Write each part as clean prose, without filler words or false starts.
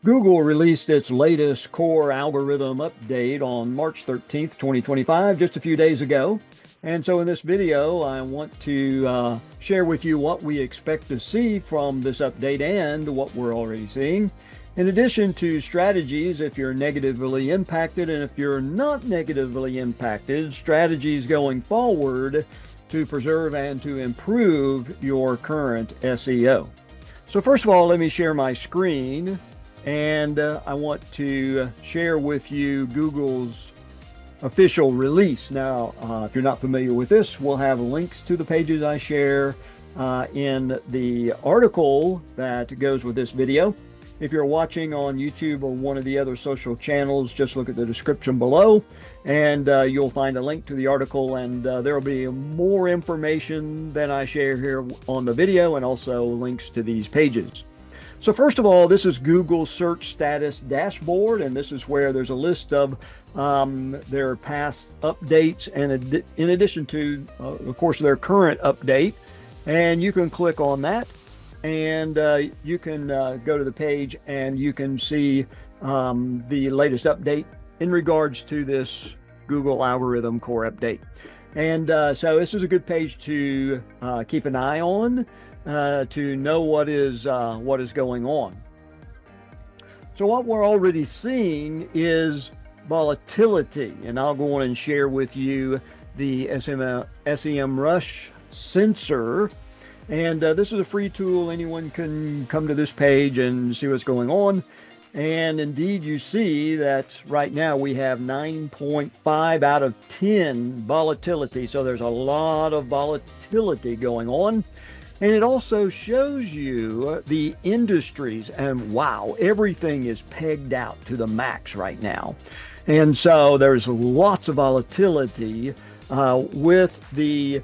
Google released its latest core algorithm update on March 13th, 2025, just a few days ago. And so in this video, I want to share with you what we expect to see from this update and what we're already seeing. In addition to strategies, if you're negatively impacted, and if you're not negatively impacted, strategies going forward to preserve and to improve your current SEO. So first of all, let me share my screen. And I want to share with you Google's official release. Now, if you're not familiar with this, we'll have links to the pages I share in the article that goes with this video. If you're watching on YouTube or one of the other social channels, just look at the description below and you'll find a link to the article, and there will be more information than I share here on the video, and also links to these pages. So first of all, this is Google's search status dashboard, and this is where there's a list of their past updates, and in addition to, of course, their current update. And you can click on that, and you can go to the page, and you can see the latest update in regards to this Google algorithm core update. And so this is a good page to keep an eye on, to know what is going on. So what we're already seeing is volatility, and I'll go on and share with you the SEMrush sensor. And this is a free tool. Anyone can come to this page and see what's going on. And indeed, you see that right now we have 9.5 out of 10 volatility. So there's a lot of volatility going on. And it also shows you the industries, and wow, everything is pegged out to the max right now. And so there's lots of volatility with the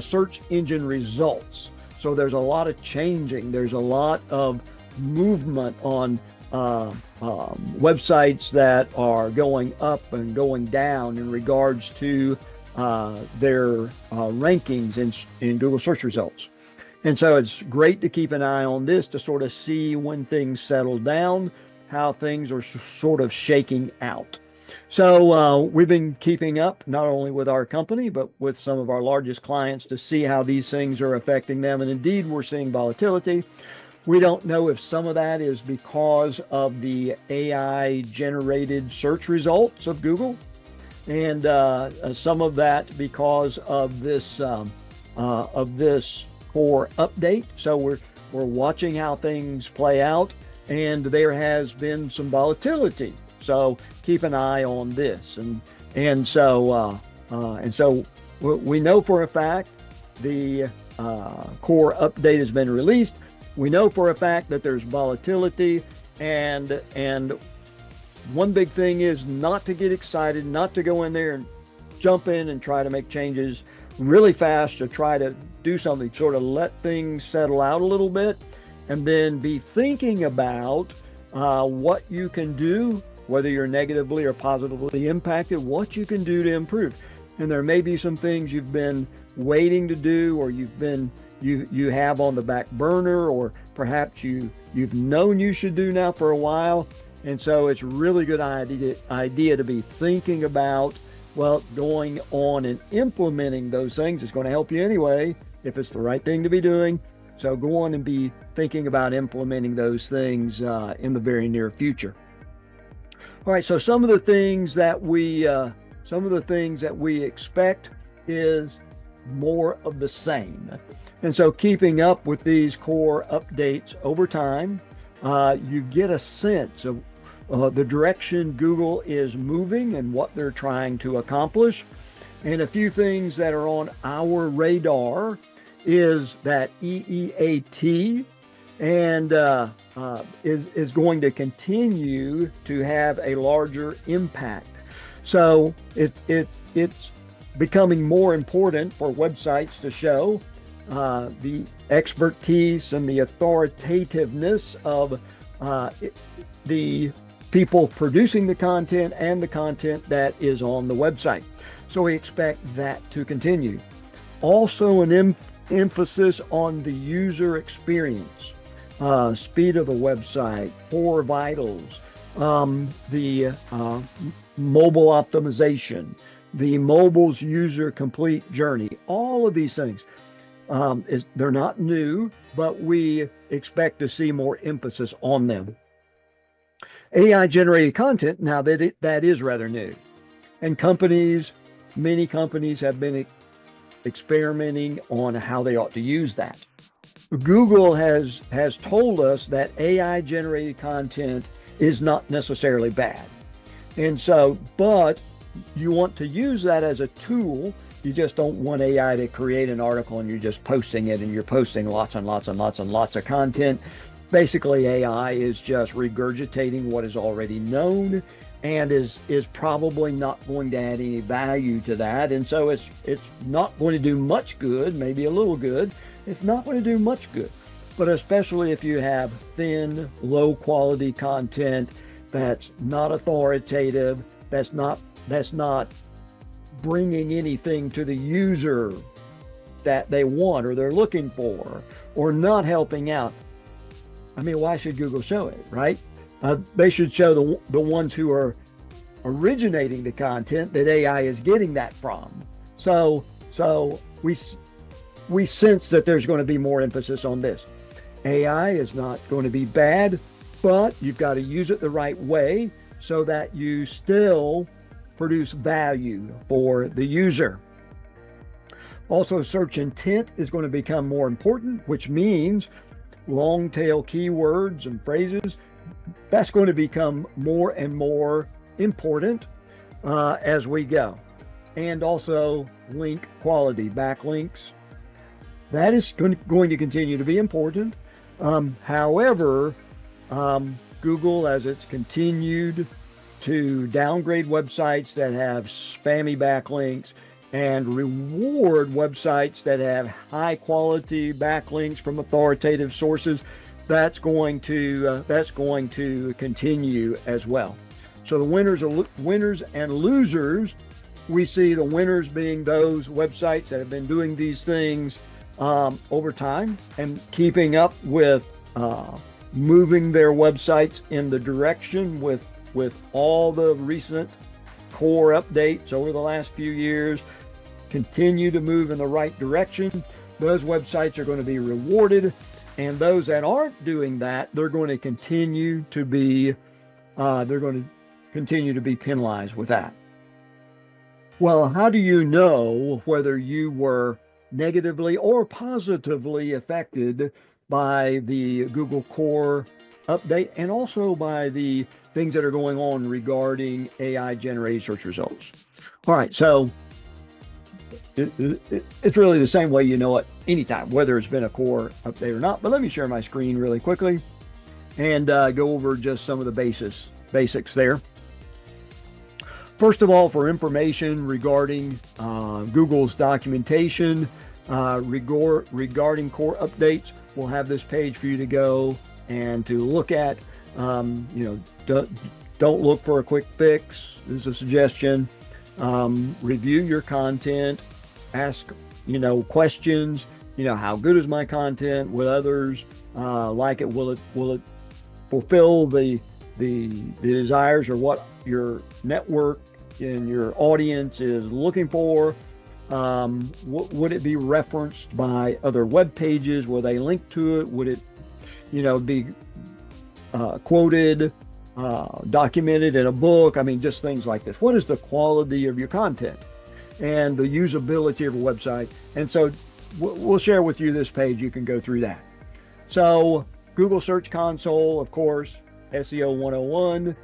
search engine results. So there's a lot of changing. There's a lot of movement on websites that are going up and going down in regards to their rankings in Google search results. And so it's great to keep an eye on this to sort of see when things settle down, how things are sort of shaking out. So we've been keeping up not only with our company, but with some of our largest clients to see how these things are affecting them. And indeed, we're seeing volatility. We don't know if some of that is because of the AI generated search results of Google, and some of that because of this core update. So we're watching how things play out, and there has been some volatility. So keep an eye on this, and so we know for a fact the core update has been released. We know for a fact that there's volatility, and one big thing is not to get excited, not to go in there and jump in and try to make changes really fast, to try to do something, sort of let things settle out a little bit, and then be thinking about what you can do, whether you're negatively or positively impacted, what you can do to improve. And there may be some things you've been waiting to do, or you have on the back burner, or perhaps you've known you should do now for a while. And so it's a really good idea to be thinking about, well, going on and implementing those things. Is going to help you anyway, if it's the right thing to be doing. So go on and be thinking about implementing those things in the very near future. All right, so some of the things that we expect is more of the same. And so keeping up with these core updates over time, you get a sense of the direction Google is moving and what they're trying to accomplish. And a few things that are on our radar is that EEAT and is going to continue to have a larger impact. So it's becoming more important for websites to show the expertise and the authoritativeness of the people producing the content and the content that is on the website. So we expect that to continue. Also, an emphasis on the user experience. speed of the website, core vitals, the mobile optimization, the mobile's user complete journey, all of these things. They're not new, but we expect to see more emphasis on them. AI generated content, now that is rather new. And many companies have been experimenting on how they ought to use that. Google has told us that AI generated content is not necessarily bad. And so, but you want to use that as a tool. You just don't want AI to create an article and you're just posting it and you're posting lots and lots and lots and lots of content. Basically, AI is just regurgitating what is already known and is probably not going to add any value to that. And so it's not going to do much good, maybe a little good. It's not going to do much good. But especially if you have thin, low quality content that's not authoritative, that's not bringing anything to the user that they want or they're looking for, or not helping out. I mean, why should Google show it, right? They should show the ones who are originating the content that AI is getting that from. So we sense that there's going to be more emphasis on this. AI is not going to be bad, but you've got to use it the right way so that you still produce value for the user. Also, search intent is going to become more important, which means long tail keywords and phrases, that's going to become more and more important as we go. And also link quality, backlinks. That is going to continue to be important. However, Google, as it's continued to downgrade websites that have spammy backlinks and reward websites that have high quality backlinks from authoritative sources, that's going to continue as well. So the winners and losers, we see the winners being those websites that have been doing these things over time and keeping up with moving their websites in the direction with all the recent core updates over the last few years, continue to move in the right direction. Those websites are going to be rewarded, and those that aren't doing that, they're going to continue to be penalized with that. Well, how do you know whether you were negatively or positively affected by the Google Core update and also by the things that are going on regarding AI generated search results? All right, so it's really the same way you know it anytime, whether it's been a core update or not. But let me share my screen really quickly and go over just some of the basics there. First of all, for information regarding Google's documentation regarding core updates, we'll have this page for you to go and to look at. Don't look for a quick fix. This is a suggestion. Review your content. Ask, questions. How good is my content? Will others like it? Will it fulfill the desires or what your network and your audience is looking for? Would it be referenced by other web pages? Will they link to it? Would it, be quoted, documented in a book? I mean, just things like this. What is the quality of your content and the usability of a website? And so we'll share with you this page. You can go through that. So Google Search Console, of course, SEO 101.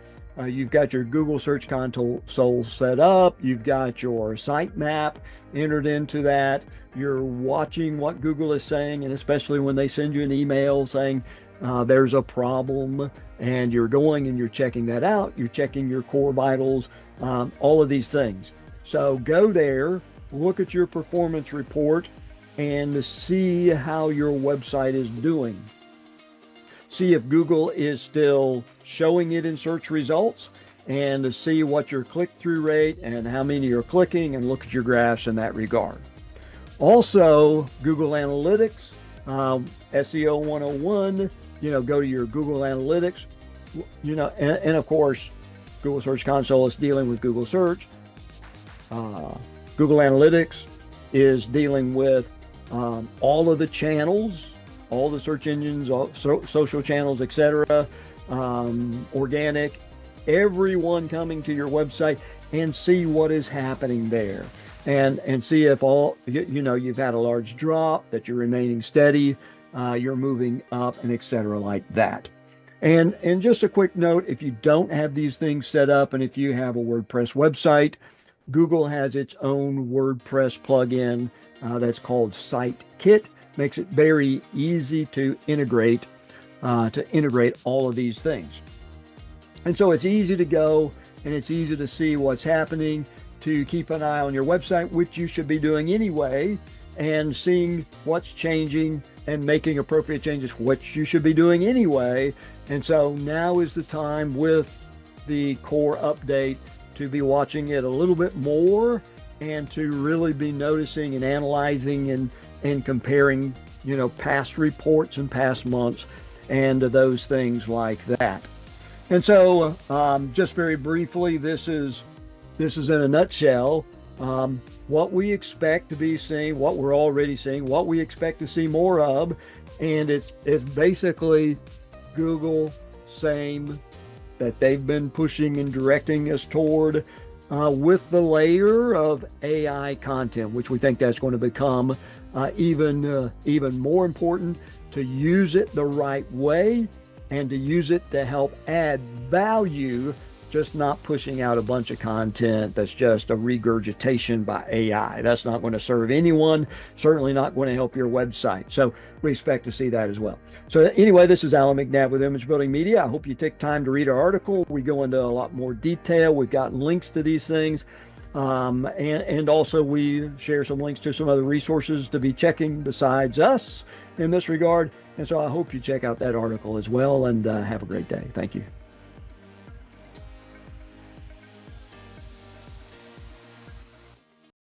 You've got your Google Search Console set up. You've got your sitemap entered into that. You're watching what Google is saying, and especially when they send you an email saying there's a problem, and you're going and you're checking that out. You're checking your core vitals, all of these things. So go there, look at your performance report, and see how your website is doing. See if Google is still showing it in search results, and to see what your click-through rate and how many are clicking, and look at your graphs in that regard. Also, Google Analytics, SEO 101, go to your Google Analytics, and of course, Google Search Console is dealing with Google Search. Google Analytics is dealing with all of the channels, all the search engines, all social channels, etc., organic, everyone coming to your website, and see what is happening there, and see if you've had a large drop, that you're remaining steady, you're moving up, and etc. like that. And just a quick note, if you don't have these things set up, and if you have a WordPress website, Google has its own WordPress plugin that's called SiteKit. Makes it very easy to integrate all of these things. And so it's easy to go, and it's easy to see what's happening, to keep an eye on your website, which you should be doing anyway, and seeing what's changing and making appropriate changes, which you should be doing anyway. And so now is the time with the core update to be watching it a little bit more, and to really be noticing and analyzing and comparing, past reports and past months and those things like that. And so just very briefly, this is in a nutshell what we expect to be seeing, what we're already seeing, what we expect to see more of. And it's basically Google saying that they've been pushing and directing us toward with the layer of AI content, which we think that's going to become even more important, to use it the right way and to use it to help add value, just not pushing out a bunch of content that's just a regurgitation by AI. That's not going to serve anyone, certainly not going to help your website. So we expect to see that as well. So anyway, this is Alan McNabb with Image Building Media. I hope you take time to read our article. We go into a lot more detail. We've got links to these things. And also we share some links to some other resources to be checking besides us in this regard. And so I hope you check out that article as well, and have a great day. Thank you.